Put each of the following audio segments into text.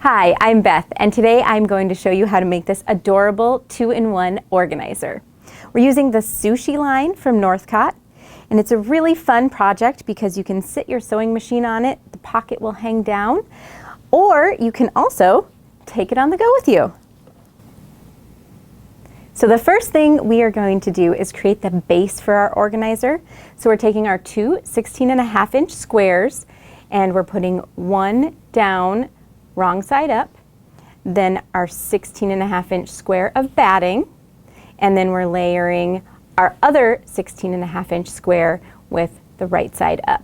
Hi, I'm Beth, and today I'm going to show you how to make this adorable 2-in-1 organizer. We're using the Sushi line from Northcott, and it's a really fun project because you can sit your sewing machine on it, the pocket will hang down, or you can also take it on the go with you. So the first thing we are going to do is create the base for our organizer. So we're taking our two 16.5-inch squares and we're putting one down wrong side up, then our 16.5-inch square of batting, and then we're layering our other 16.5-inch square with the right side up.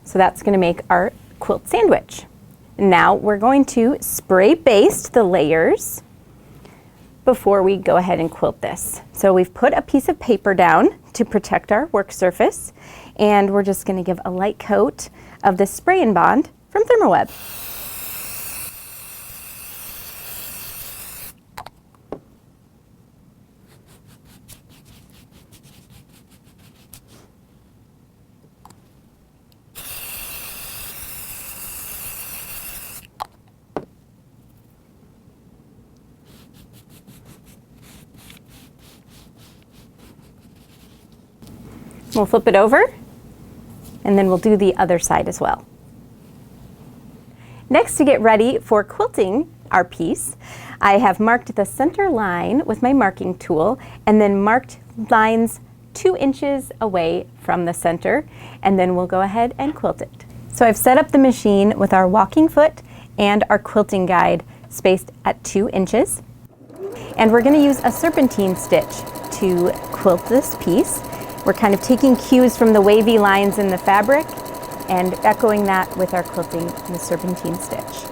So that's going to make our quilt sandwich. Now we're going to spray baste the layers before we go ahead and quilt this. So we've put a piece of paper down to protect our work surface, and we're just going to give a light coat of this spray and bond from Thermoweb. We'll flip it over, and then we'll do the other side as well. Next, to get ready for quilting our piece, I have marked the center line with my marking tool, and then marked lines 2 inches away from the center, and then we'll go ahead and quilt it. So I've set up the machine with our walking foot and our quilting guide spaced at 2 inches. And we're going to use a serpentine stitch to quilt this piece. We're kind of taking cues from the wavy lines in the fabric and echoing that with our quilting in the serpentine stitch.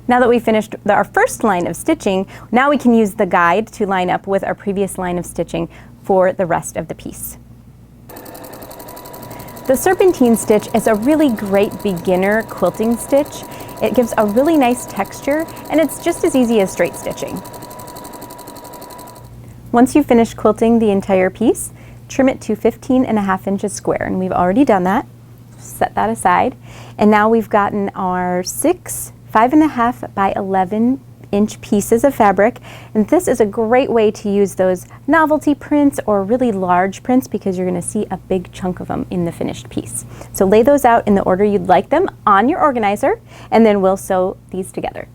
Now that we've finished our first line of stitching, now we can use the guide to line up with our previous line of stitching for the rest of the piece. The serpentine stitch is a really great beginner quilting stitch. It gives a really nice texture, and it's just as easy as straight stitching. Once you finish quilting the entire piece, trim it to 15.5 inches square, and we've already done that. Set that aside. And now we've gotten our 6 5.5 by 11 inch pieces of fabric, and this is a great way to use those novelty prints or really large prints because you're going to see a big chunk of them in the finished piece. So lay those out in the order you'd like them on your organizer, and then we'll sew these together.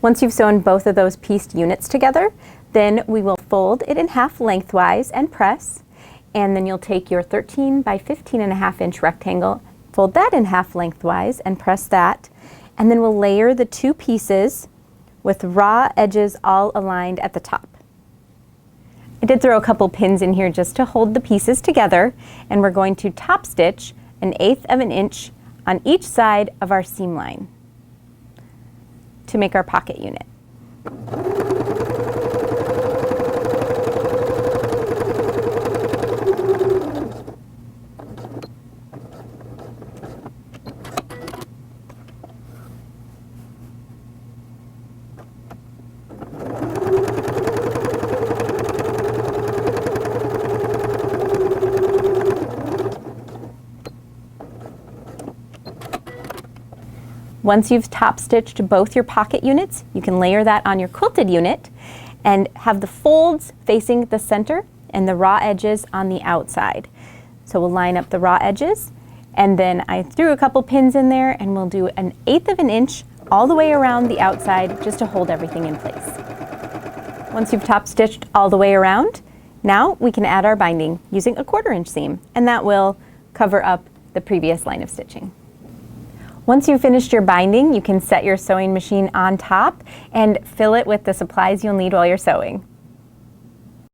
Once you've sewn both of those pieced units together, then we will fold it in half lengthwise and press, and then you'll take your 13 by 15.5 inch rectangle, fold that in half lengthwise and press that, and then we'll layer the two pieces with raw edges all aligned at the top. I did throw a couple pins in here just to hold the pieces together, and we're going to top stitch 1/8 of an inch on each side of our seam line to make our pocket unit. Once you've top stitched both your pocket units, you can layer that on your quilted unit and have the folds facing the center and the raw edges on the outside. So we'll line up the raw edges, and then I threw a couple pins in there, and we'll do 1/8 of an inch all the way around the outside just to hold everything in place. Once you've top stitched all the way around, now we can add our binding using a 1/4 inch seam, and that will cover up the previous line of stitching. Once you've finished your binding, you can set your sewing machine on top and fill it with the supplies you'll need while you're sewing.